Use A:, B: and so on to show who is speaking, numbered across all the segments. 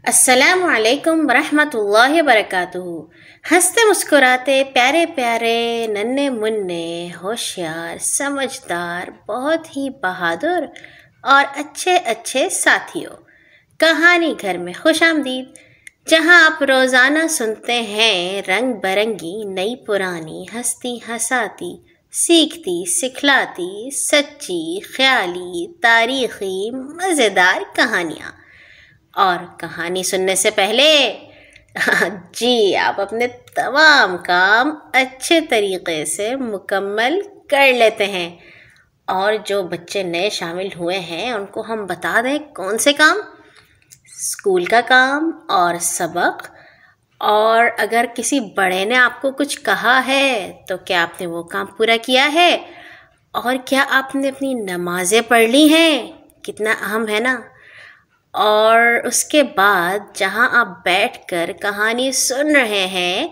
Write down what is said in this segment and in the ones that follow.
A: السلام علیکم ورحمۃ اللہ وبرکاتہ۔ ہنستے مسکراتے پیارے پیارے ننھے منھے ہوشیار سمجھدار بہت ہی بہادر اور اچھے ساتھیوں، کہانی گھر میں خوش آمدید، جہاں آپ روزانہ سنتے ہیں رنگ برنگی نئی پرانی ہستی ہساتی سیکھتی سکھلاتی سچی خیالی تاریخی مزیدار کہانیاں۔ اور کہانی سننے سے پہلے جی آپ اپنے تمام کام اچھے طریقے سے مکمل کر لیتے ہیں، اور جو بچے نئے شامل ہوئے ہیں ان کو ہم بتا دیں کون سے کام، اسکول کا کام اور سبق، اور اگر کسی بڑے نے آپ کو کچھ کہا ہے تو کیا آپ نے وہ کام پورا کیا ہے، اور کیا آپ نے اپنی نمازیں پڑھ لی ہیں، کتنا اہم ہے نا۔ اور اس کے بعد جہاں آپ بیٹھ کر کہانی سن رہے ہیں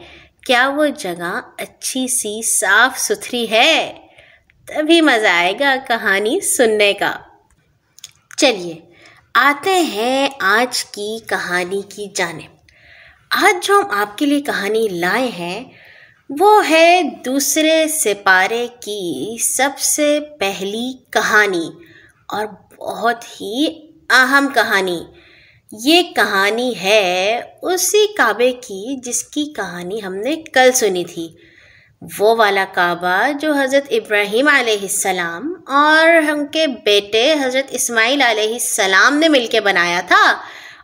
A: کیا وہ جگہ اچھی سی صاف ستھری ہے، تبھی مزہ آئے گا کہانی سننے کا۔ چلیے آتے ہیں آج کی کہانی کی جانب۔ آج جو ہم آپ کے لیے کہانی لائے ہیں وہ ہے دوسرے سپارے کی سب سے پہلی کہانی، اور بہت ہی اہم کہانی۔ یہ کہانی ہے اسی کعبے کی جس کی کہانی ہم نے کل سنی تھی، وہ والا کعبہ جو حضرت ابراہیم علیہ السلام اور ان کے بیٹے حضرت اسماعیل علیہ السلام نے مل کے بنایا تھا،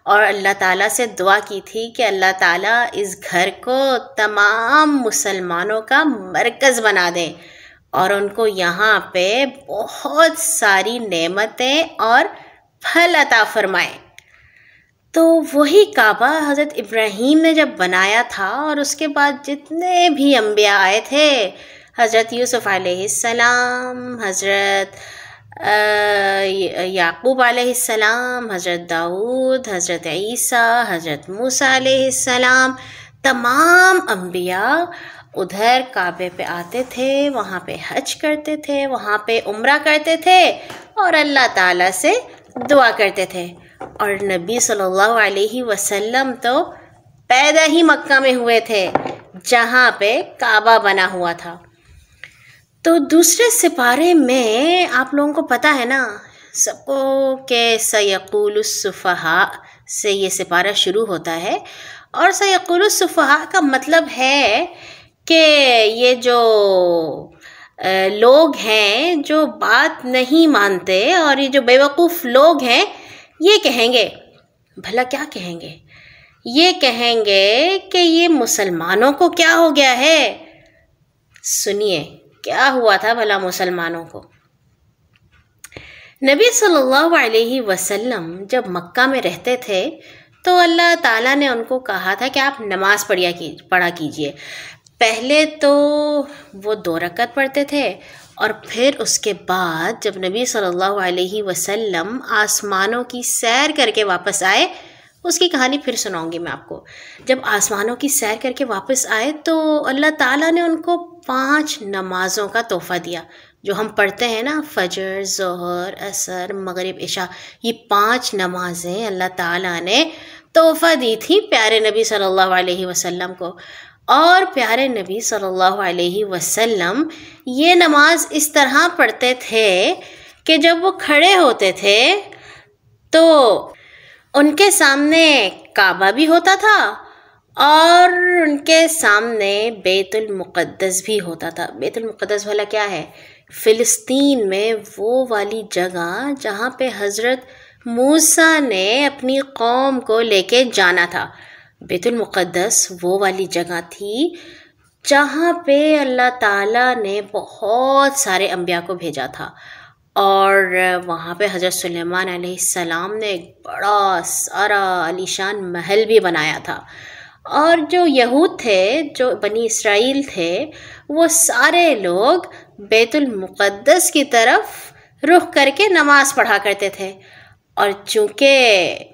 A: اور اللہ تعالیٰ سے دعا کی تھی کہ اللہ تعالیٰ اس گھر کو تمام مسلمانوں کا مرکز بنا دے اور ان کو یہاں پہ بہت ساری نعمتیں اور پھل عطا فرمائے۔ تو وہی کعبہ حضرت ابراہیم نے جب بنایا تھا، اور اس کے بعد جتنے بھی انبیاء آئے تھے، حضرت یوسف علیہ السلام، حضرت یعقوب علیہ السلام، حضرت داؤد، حضرت عیسیٰ، حضرت موسیٰ علیہ السلام، تمام انبیاء ادھر کعبے پہ آتے تھے، وہاں پہ حج کرتے تھے، وہاں پہ عمرہ کرتے تھے اور اللہ تعالیٰ سے دعا کرتے تھے۔ اور نبی صلی اللہ علیہ وسلم تو پیدا ہی مکہ میں ہوئے تھے جہاں پہ کعبہ بنا ہوا تھا۔ تو دوسرے سپارے میں آپ لوگوں کو پتہ ہے نا سب کو کہ سیقول السفہاء سے یہ سپارہ شروع ہوتا ہے، اور سیقول السفہاء کا مطلب ہے کہ یہ جو لوگ ہیں جو بات نہیں مانتے اور یہ جو بیوقوف لوگ ہیں یہ کہیں گے، بھلا کیا کہیں گے؟ یہ کہیں گے کہ یہ مسلمانوں کو کیا ہو گیا ہے۔ سنیے کیا ہوا تھا بھلا مسلمانوں کو۔ نبی صلی اللہ علیہ وسلم جب مکہ میں رہتے تھے تو اللہ تعالیٰ نے ان کو کہا تھا کہ آپ نماز پڑھا کیجئے۔ پہلے تو وہ 2 رکعت پڑھتے تھے، اور پھر اس کے بعد جب نبی صلی اللہ علیہ وسلم آسمانوں کی سیر کر کے واپس آئے، اس کی کہانی پھر سناؤں گی میں آپ کو۔ جب آسمانوں کی سیر کر کے واپس آئے تو اللہ تعالیٰ نے ان کو 5 نمازوں کا تحفہ دیا، جو ہم پڑھتے ہیں نا، فجر، ظہر، عصر، مغرب، عشاء، یہ 5 نمازیں اللہ تعالیٰ نے تحفہ دی تھی پیارے نبی صلی اللہ علیہ وسلم کو۔ اور پیارے نبی صلی اللہ علیہ وسلم یہ نماز اس طرح پڑھتے تھے کہ جب وہ کھڑے ہوتے تھے تو ان کے سامنے کعبہ بھی ہوتا تھا اور ان کے سامنے بیت المقدس بھی ہوتا تھا۔ بیت المقدس بھلا کیا ہے؟ فلسطین میں وہ والی جگہ جہاں پہ حضرت موسیٰ نے اپنی قوم کو لے کے جانا تھا۔ بیت المقدس وہ والی جگہ تھی جہاں پہ اللہ تعالیٰ نے بہت سارے انبیاء کو بھیجا تھا، اور وہاں پہ حضرت سلیمان علیہ السلام نے ایک بڑا سارا عالیشان محل بھی بنایا تھا، اور جو یہود تھے، جو بنی اسرائیل تھے، وہ سارے لوگ بیت المقدس کی طرف رخ کر کے نماز پڑھا کرتے تھے۔ اور چونکہ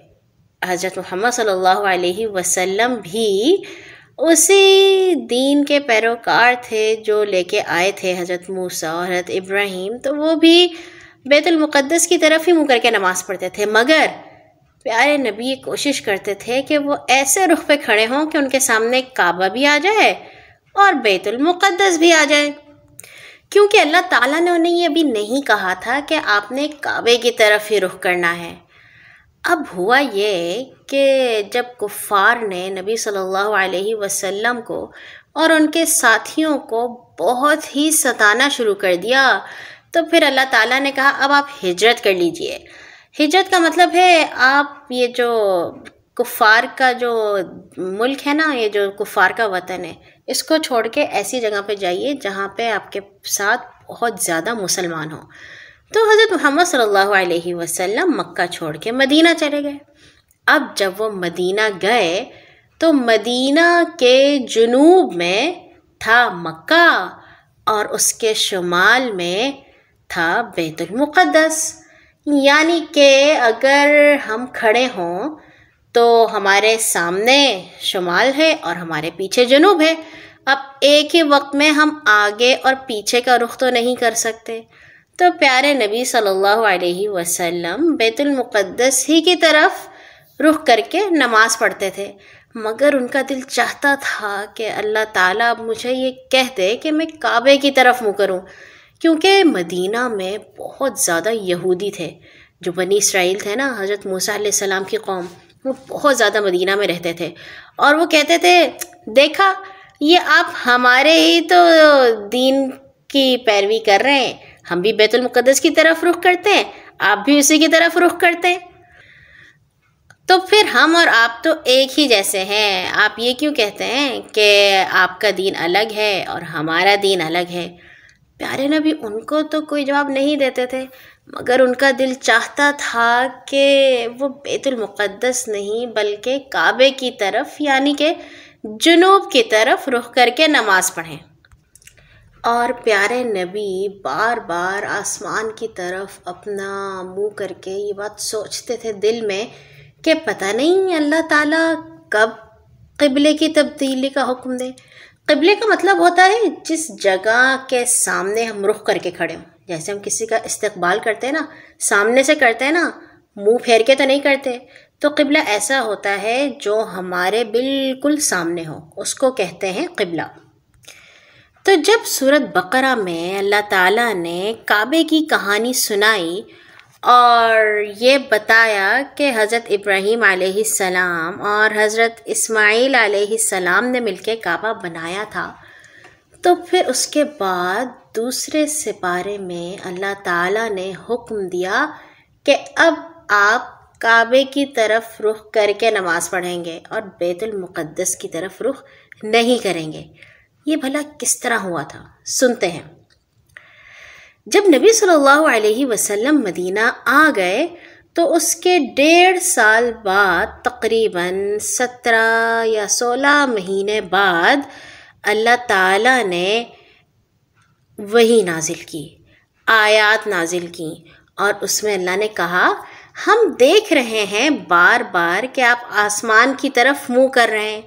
A: حضرت محمد صلی اللہ علیہ وسلم بھی اسی دین کے پیروکار تھے جو لے کے آئے تھے حضرت موسیٰ اور حضرت ابراہیم، تو وہ بھی بیت المقدس کی طرف ہی منہ کر کے نماز پڑھتے تھے، مگر پیارے نبی یہ کوشش کرتے تھے کہ وہ ایسے رخ پہ کھڑے ہوں کہ ان کے سامنے کعبہ بھی آ جائے اور بیت المقدس بھی آ جائے، کیونکہ اللہ تعالیٰ نے انہیں یہ بھی نہیں کہا تھا کہ آپ نے کعبے کی طرف ہی رخ کرنا ہے۔ اب ہوا یہ کہ جب کفار نے نبی صلی اللہ علیہ وسلم کو اور ان کے ساتھیوں کو بہت ہی ستانا شروع کر دیا، تو پھر اللہ تعالیٰ نے کہا اب آپ ہجرت کر لیجئے۔ ہجرت کا مطلب ہے آپ یہ جو کفار کا جو ملک ہے نا، یہ جو کفار کا وطن ہے، اس کو چھوڑ کے ایسی جگہ پہ جائیے جہاں پہ آپ کے ساتھ بہت زیادہ مسلمان ہوں۔ تو حضرت محمد صلی اللہ علیہ وسلم مکہ چھوڑ کے مدینہ چلے گئے۔ اب جب وہ مدینہ گئے تو مدینہ کے جنوب میں تھا مکہ اور اس کے شمال میں تھا بیت المقدس، یعنی کہ اگر ہم کھڑے ہوں تو ہمارے سامنے شمال ہے اور ہمارے پیچھے جنوب ہے۔ اب ایک ہی وقت میں ہم آگے اور پیچھے کا رخ تو نہیں کر سکتے، تو پیارے نبی صلی اللہ علیہ وسلم بیت المقدس ہی کی طرف رخ کر کے نماز پڑھتے تھے، مگر ان کا دل چاہتا تھا کہ اللہ تعالیٰ اب مجھے یہ کہہ دے کہ میں کعبے کی طرف منہ کروں، کیونکہ مدینہ میں بہت زیادہ یہودی تھے، جو بنی اسرائیل تھے نا، حضرت موسیٰ علیہ السلام کی قوم، وہ بہت زیادہ مدینہ میں رہتے تھے، اور وہ کہتے تھے دیکھا یہ آپ ہمارے ہی تو دین کی پیروی کر رہے ہیں، ہم بھی بیت المقدس کی طرف رخ کرتے ہیں، آپ بھی اسی کی طرف رخ کرتے ہیں، تو پھر ہم اور آپ تو ایک ہی جیسے ہیں، آپ یہ کیوں کہتے ہیں کہ آپ کا دین الگ ہے اور ہمارا دین الگ ہے۔ پیارے نبی ان کو تو کوئی جواب نہیں دیتے تھے، مگر ان کا دل چاہتا تھا کہ وہ بیت المقدس نہیں بلکہ کعبے کی طرف یعنی کہ جنوب کی طرف رخ کر کے نماز پڑھیں، اور پیارے نبی بار بار آسمان کی طرف اپنا منہ کر کے یہ بات سوچتے تھے دل میں کہ پتہ نہیں اللہ تعالیٰ کب قبلے کی تبدیلی کا حکم دے۔ قبلے کا مطلب ہوتا ہے جس جگہ کے سامنے ہم رخ کر کے کھڑے ہوں، جیسے ہم کسی کا استقبال کرتے ہیں نا، سامنے سے کرتے ہیں نا، منہ پھیر کے تو نہیں کرتے، تو قبلہ ایسا ہوتا ہے جو ہمارے بالکل سامنے ہو، اس کو کہتے ہیں قبلہ۔ تو جب سورۃ بقرہ میں اللہ تعالیٰ نے کعبے کی کہانی سنائی اور یہ بتایا کہ حضرت ابراہیم علیہ السلام اور حضرت اسماعیل علیہ السلام نے مل کے کعبہ بنایا تھا، تو پھر اس کے بعد دوسرے سپارے میں اللہ تعالیٰ نے حکم دیا کہ اب آپ کعبے کی طرف رخ کر کے نماز پڑھیں گے اور بیت المقدس کی طرف رخ نہیں کریں گے۔ یہ بھلا کس طرح ہوا تھا، سنتے ہیں۔ جب نبی صلی اللہ علیہ وسلم مدینہ آ گئے تو اس کے 1.5 سال بعد، تقریباً 17 یا 16 مہینے بعد، اللہ تعالیٰ نے وحی نازل کی، آیات نازل کی، اور اس میں اللہ نے کہا ہم دیکھ رہے ہیں بار بار کہ آپ آسمان کی طرف منہ کر رہے ہیں،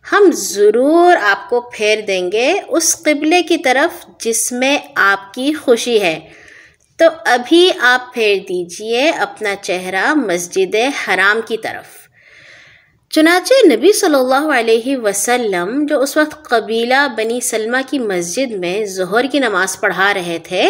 A: ہم ضرور آپ کو پھیر دیں گے اس قبلے کی طرف جس میں آپ کی خوشی ہے، تو ابھی آپ پھیر دیجئے اپنا چہرہ مسجد حرام کی طرف۔ چنانچہ نبی صلی اللہ علیہ وسلم جو اس وقت قبیلہ بنی سلمہ کی مسجد میں ظہر کی نماز پڑھا رہے تھے،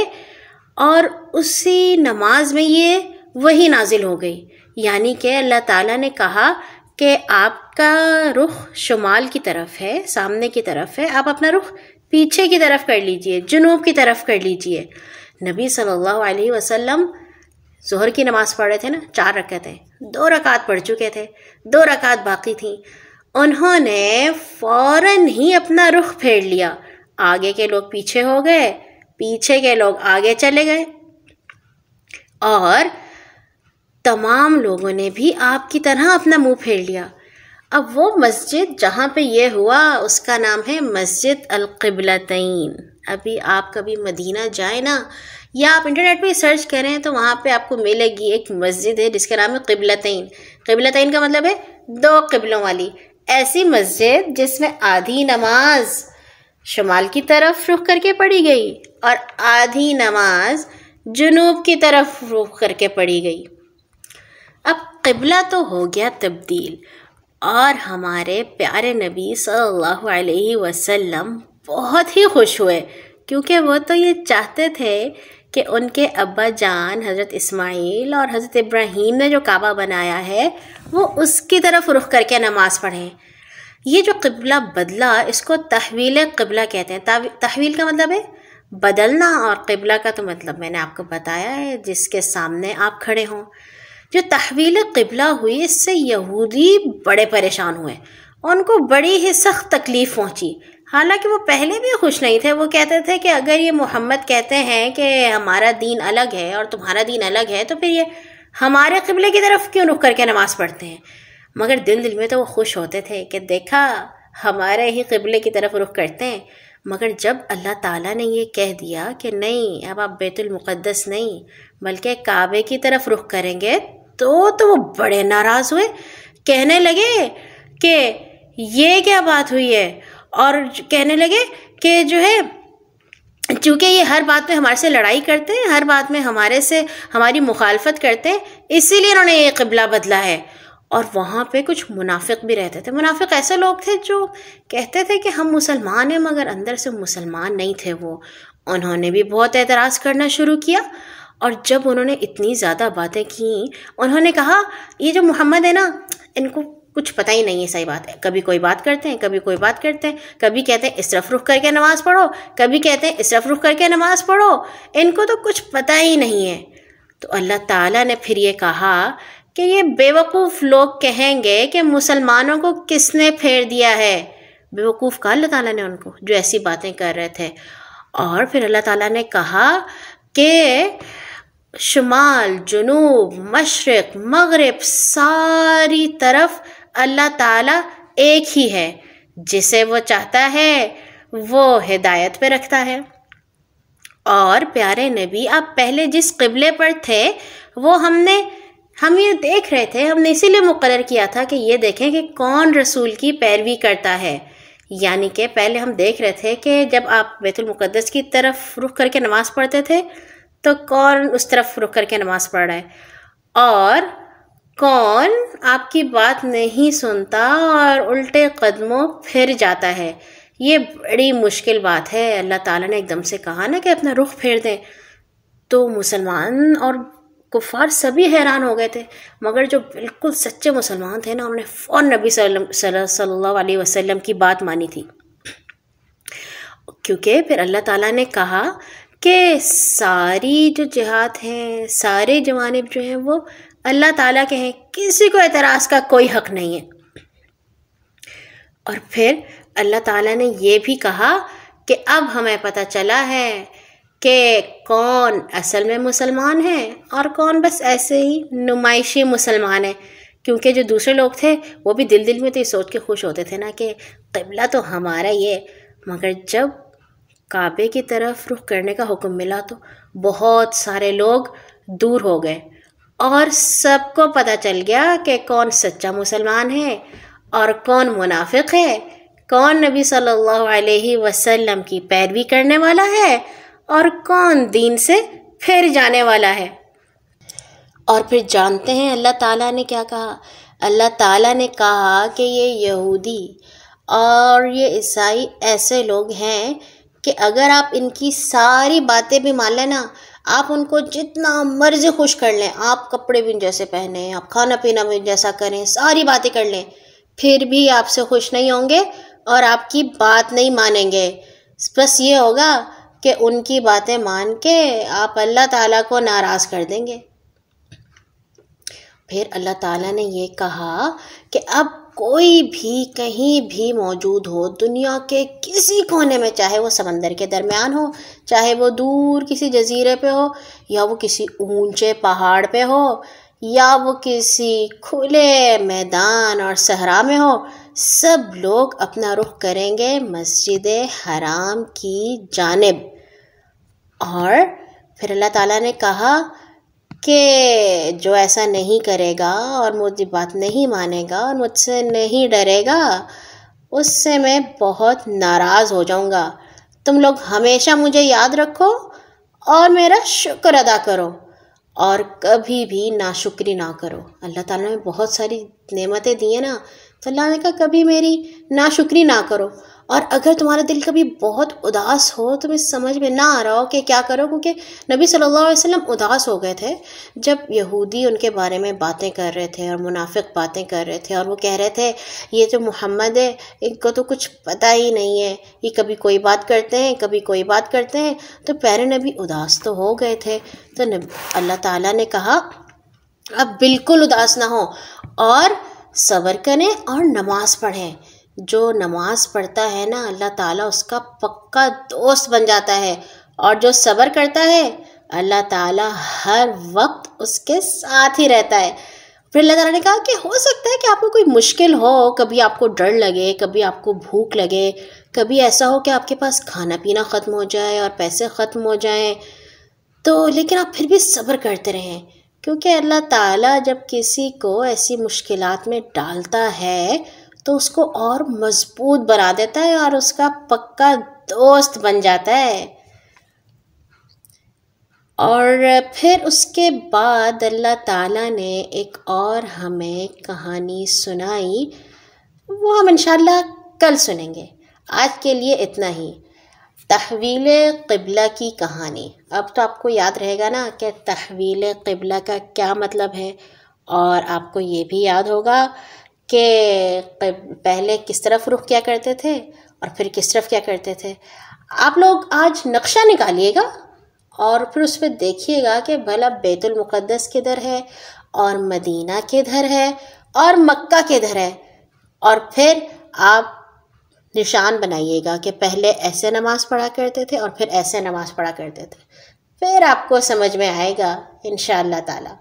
A: اور اسی نماز میں یہ وحی نازل ہو گئی، یعنی کہ اللہ تعالیٰ نے کہا کہ آپ کا رخ شمال کی طرف ہے، سامنے کی طرف ہے، آپ اپنا رخ پیچھے کی طرف کر لیجئے، جنوب کی طرف کر لیجئے۔ نبی صلی اللہ علیہ وسلم ظہر کی نماز پڑھ رہے تھے نا، 4 رکعتیں، 2 رکعت پڑھ چکے تھے، 2 رکعت باقی تھیں، انہوں نے فوراً ہی اپنا رخ پھیر لیا، آگے کے لوگ پیچھے ہو گئے، پیچھے کے لوگ آگے چلے گئے، اور تمام لوگوں نے بھی آپ کی طرح اپنا منہ پھیر لیا۔ اب وہ مسجد جہاں پہ یہ ہوا اس کا نام ہے مسجد القبلتین۔ ابھی آپ کبھی مدینہ جائیں نا، یا آپ انٹرنیٹ پہ سرچ کریں تو وہاں پہ آپ کو ملے گی ایک مسجد ہے جس کا نام ہے قبلتین۔ قبلتین کا مطلب ہے 2 قبلوں والی، ایسی مسجد جس میں آدھی نماز شمال کی طرف رخ کر کے پڑھی گئی اور آدھی نماز جنوب کی طرف رخ کر کے پڑھی گئی۔ اب قبلہ تو ہو گیا تبدیل، اور ہمارے پیارے نبی صلی اللہ علیہ وسلم بہت ہی خوش ہوئے، کیونکہ وہ تو یہ چاہتے تھے کہ ان کے ابا جان حضرت اسماعیل اور حضرت ابراہیم نے جو کعبہ بنایا ہے وہ اس کی طرف رخ کر کے نماز پڑھیں۔ یہ جو قبلہ بدلا اس کو تحویل قبلہ کہتے ہیں۔ تحویل کا مطلب ہے بدلنا، اور قبلہ کا تو مطلب میں نے آپ کو بتایا ہے، جس کے سامنے آپ کھڑے ہوں۔ جو تحویل قبلہ ہوئی اس سے یہودی بڑے پریشان ہوئے، ان کو بڑی ہی سخت تکلیف پہنچی، حالانکہ وہ پہلے بھی خوش نہیں تھے۔ وہ کہتے تھے کہ اگر یہ محمد کہتے ہیں کہ ہمارا دین الگ ہے اور تمہارا دین الگ ہے تو پھر یہ ہمارے قبلے کی طرف کیوں رخ کر کے نماز پڑھتے ہیں؟ مگر دل میں تو وہ خوش ہوتے تھے کہ دیکھا ہمارے ہی قبلے کی طرف رخ کرتے ہیں۔ مگر جب اللہ تعالیٰ نے یہ کہہ دیا کہ نہیں، اب آپ بیت المقدس نہیں بلکہ کعبے کی طرف رخ کریں گے، تو وہ بڑے ناراض ہوئے، کہنے لگے کہ یہ کیا بات ہوئی ہے، اور کہنے لگے کہ جو ہے چونکہ یہ ہر بات میں ہمارے سے لڑائی کرتے ہیں، ہر بات میں ہماری مخالفت کرتے ہیں، اسی لیے انہوں نے یہ قبلہ بدلا ہے۔ اور وہاں پہ کچھ منافق بھی رہتے تھے۔ منافق ایسے لوگ تھے جو کہتے تھے کہ ہم مسلمان ہیں مگر اندر سے مسلمان نہیں تھے۔ انہوں نے بھی بہت اعتراض کرنا شروع کیا، اور جب انہوں نے اتنی زیادہ باتیں کیں، انہوں نے کہا یہ جو محمد ہے نا، ان کو کچھ پتہ ہی نہیں ہے، صحیح بات ہے، کبھی کوئی بات کرتے ہیں، کبھی کوئی بات کرتے ہیں، کبھی کہتے ہیں اس طرف رخ کر کے نماز پڑھو، کبھی کہتے ہیں اس طرف رخ کر کے نماز پڑھو، ان کو تو کچھ پتہ ہی نہیں ہے۔ تو اللہ تعالیٰ نے پھر یہ کہا کہ یہ بے وقوف لوگ کہیں گے کہ مسلمانوں کو کس نے پھیر دیا ہے۔ بے وقوف کہا اللہ تعالیٰ نے ان کو جو ایسی باتیں کر رہے تھے۔ اور پھر اللہ تعالیٰ نے کہا کہ شمال، جنوب، مشرق، مغرب، ساری طرف اللہ تعالیٰ ایک ہی ہے، جسے وہ چاہتا ہے وہ ہدایت پہ رکھتا ہے۔ اور پیارے نبی، آپ پہلے جس قبلے پر تھے وہ ہم یہ دیکھ رہے تھے، ہم نے اسی لیے مقرر کیا تھا کہ یہ دیکھیں کہ کون رسول کی پیروی کرتا ہے۔ یعنی کہ پہلے ہم دیکھ رہے تھے کہ جب آپ بیت المقدس کی طرف رخ کر کے نماز پڑھتے تھے تو کون اس طرف رخ کر کے نماز پڑھ رہا ہے، اور کون آپ کی بات نہیں سنتا اور الٹے قدموں پھر جاتا ہے۔ یہ بڑی مشکل بات ہے۔ اللہ تعالیٰ نے ایک دم سے کہا نا کہ اپنا رخ پھیر دیں، تو مسلمان اور کفار سبھی حیران ہو گئے تھے، مگر جو بالکل سچے مسلمان تھے نا، انہوں نے فوراً نبی صلی اللہ علیہ وسلم کی بات مانی تھی، کیونکہ پھر اللہ تعالیٰ نے کہا کہ ساری جو جہات ہیں، سارے جوانب جو ہیں وہ اللہ تعالیٰ کے ہیں، کسی کو اعتراض کا کوئی حق نہیں ہے۔ اور پھر اللہ تعالیٰ نے یہ بھی کہا کہ اب ہمیں پتہ چلا ہے کہ کون اصل میں مسلمان ہیں اور کون بس ایسے ہی نمائشی مسلمان ہیں، کیونکہ جو دوسرے لوگ تھے وہ بھی دل میں تو یہ سوچ کے خوش ہوتے تھے نا کہ قبلہ تو ہمارا یہ، مگر جب کعبے کی طرف رخ کرنے کا حکم ملا تو بہت سارے لوگ دور ہو گئے، اور سب کو پتہ چل گیا کہ کون سچا مسلمان ہے اور کون منافق ہے، کون نبی صلی اللہ علیہ وسلم کی پیروی کرنے والا ہے اور کون دین سے پھر جانے والا ہے۔ اور پھر جانتے ہیں اللہ تعالیٰ نے کیا کہا؟ اللہ تعالیٰ نے کہا کہ یہ یہودی اور یہ عیسائی ایسے لوگ ہیں کہ اگر آپ ان کی ساری باتیں بھی مان لیں نا، آپ ان کو جتنا مرضی خوش کر لیں، آپ کپڑے بھی جیسے پہنیں، آپ کھانا پینا بھی جیسا کریں، ساری باتیں کر لیں، پھر بھی آپ سے خوش نہیں ہوں گے اور آپ کی بات نہیں مانیں گے۔ بس یہ ہوگا کہ ان کی باتیں مان کے آپ اللہ تعالیٰ کو ناراض کر دیں گے۔ پھر اللہ تعالیٰ نے یہ کہا کہ اب کوئی بھی کہیں بھی موجود ہو، دنیا کے کسی کونے میں، چاہے وہ سمندر کے درمیان ہو، چاہے وہ دور کسی جزیرے پہ ہو، یا وہ کسی اونچے پہاڑ پہ ہو، یا وہ کسی کھلے میدان اور صحرا میں ہو، سب لوگ اپنا رخ کریں گے مسجد حرام کی جانب۔ اور پھر اللہ تعالیٰ نے کہا کہ جو ایسا نہیں کرے گا اور مجھے بات نہیں مانے گا اور مجھ سے نہیں ڈرے گا، اس سے میں بہت ناراض ہو جاؤں گا۔ تم لوگ ہمیشہ مجھے یاد رکھو اور میرا شکر ادا کرو۔ اور کبھی بھی ناشکری نہ کرو۔ اللہ تعالیٰ نے بہت ساری نعمتیں دی ہیں نا، تو اللہ نے کہا کبھی میری ناشکری نہ کرو۔ اور اگر تمہارا دل کبھی بہت اداس ہو، تمہیں سمجھ میں نہ آ رہا ہو کہ کیا کرو، کیونکہ نبی صلی اللہ علیہ وسلم اداس ہو گئے تھے جب یہودی ان کے بارے میں باتیں کر رہے تھے اور منافق باتیں کر رہے تھے، اور وہ کہہ رہے تھے یہ جو محمد ہے ان کو تو کچھ پتہ ہی نہیں ہے، یہ کبھی کوئی بات کرتے ہیں کبھی کوئی بات کرتے ہیں۔ تو پیارے نبی اداس تو ہو گئے تھے، تو اللہ تعالیٰ نے کہا اب بالکل اداس نہ ہو اور صبر کریں اور نماز پڑھیں۔ جو نماز پڑھتا ہے نا اللہ تعالیٰ اس کا پکا دوست بن جاتا ہے، اور جو صبر کرتا ہے اللہ تعالیٰ ہر وقت اس کے ساتھ ہی رہتا ہے۔ پھر اللہ تعالیٰ نے کہا کہ ہو سکتا ہے کہ آپ کو کوئی مشکل ہو، کبھی آپ کو ڈر لگے، کبھی آپ کو بھوک لگے، کبھی ایسا ہو کہ آپ کے پاس کھانا پینا ختم ہو جائے اور پیسے ختم ہو جائیں، تو لیکن آپ پھر بھی صبر کرتے رہیں، کیونکہ اللہ تعالیٰ جب کسی کو ایسی مشکلات میں ڈالتا ہے تو اس کو اور مضبوط بنا دیتا ہے اور اس کا پکا دوست بن جاتا ہے۔ اور پھر اس کے بعد اللہ تعالیٰ نے ایک اور ہمیں کہانی سنائی، وہ ہم انشاءاللہ کل سنیں گے۔ آج کے لیے اتنا ہی۔ تحویل قبلہ کی کہانی۔ اب تو آپ کو یاد رہے گا نا کہ تحویل قبلہ کا کیا مطلب ہے، اور آپ کو یہ بھی یاد ہوگا کہ پہلے کس طرف رخ کیا کرتے تھے اور پھر کس طرف کیا کرتے تھے۔ آپ لوگ آج نقشہ نکالیے گا اور پھر اس پہ دیکھیے گا کہ بھلا بیت المقدس کدھر ہے اور مدینہ کدھر ہے اور مکہ کدھر ہے، اور پھر آپ نشان بنائیے گا کہ پہلے ایسے نماز پڑھا کرتے تھے اور پھر ایسے نماز پڑھا کرتے تھے، پھر آپ کو سمجھ میں آئے گا انشاءاللہ تعالی۔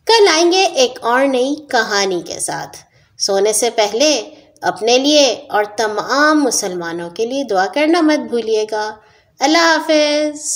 A: کل آئیں گے ایک اور نئی کہانی کے ساتھ۔ سونے سے پہلے اپنے لیے اور تمام مسلمانوں کے لیے دعا کرنا مت بھولیے گا۔ اللہ حافظ۔